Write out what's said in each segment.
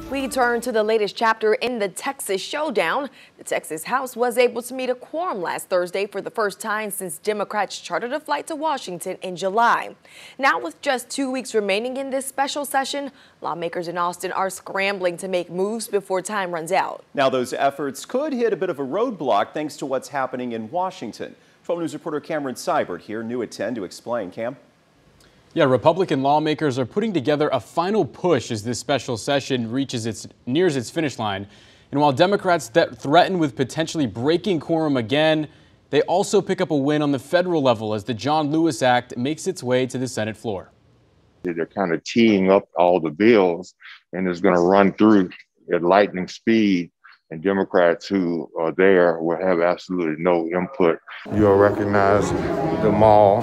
We turn to the latest chapter in the Texas showdown. The Texas House was able to meet a quorum last Thursday for the first time since Democrats chartered a flight to Washington in July. Now, with just 2 weeks remaining in this special session, lawmakers in Austin are scrambling to make moves before time runs out. Now, those efforts could hit a bit of a roadblock thanks to what's happening in Washington. 12 News reporter Cameron Seibert here, new at 10 to explain. Cam? Yeah, Republican lawmakers are putting together a final push as this special session nears its finish line. And while Democrats threaten with potentially breaking quorum again, they also pick up a win on the federal level as the John Lewis Act makes its way to the Senate floor. They're kind of teeing up all the bills, and it's going to run through at lightning speed. And Democrats who are there will have absolutely no input. You'll recognize them all.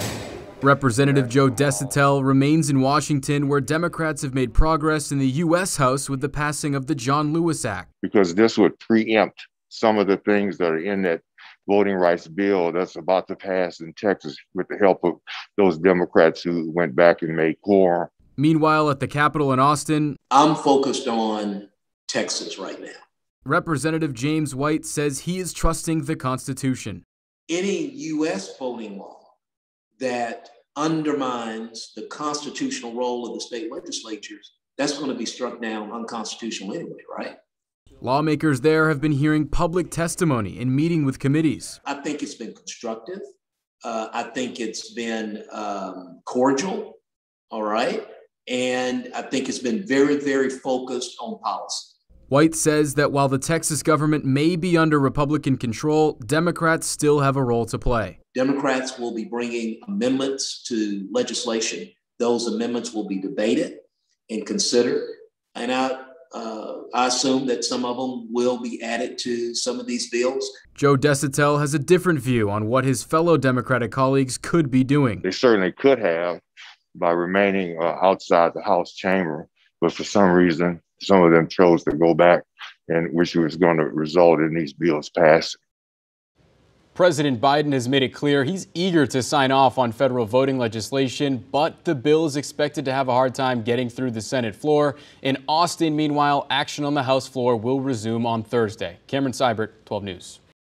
Representative Joe Desitel remains in Washington, where Democrats have made progress in the U.S. House with the passing of the John Lewis Act. Because this would preempt some of the things that are in that voting rights bill that's about to pass in Texas with the help of those Democrats who went back and made quorum. Meanwhile, at the Capitol in Austin, I'm focused on Texas right now. Representative James White says he is trusting the Constitution. Any U.S. voting law that undermines the constitutional role of the state legislatures, that's going to be struck down unconstitutional anyway, right? Lawmakers there have been hearing public testimony and meeting with committees. I think it's been constructive. I think it's been cordial, all right? And I think it's been very, very focused on policy. White says that while the Texas government may be under Republican control, Democrats still have a role to play. Democrats will be bringing amendments to legislation. Those amendments will be debated and considered. And I assume that some of them will be added to some of these bills. Joe Desitel has a different view on what his fellow Democratic colleagues could be doing. They certainly could have by remaining outside the House chamber, but for some reason, some of them chose to go back, and which was going to result in these bills passing. President Biden has made it clear he's eager to sign off on federal voting legislation, but the bill is expected to have a hard time getting through the Senate floor. In Austin, meanwhile, action on the House floor will resume on Thursday. Cameron Seibert, 12 News.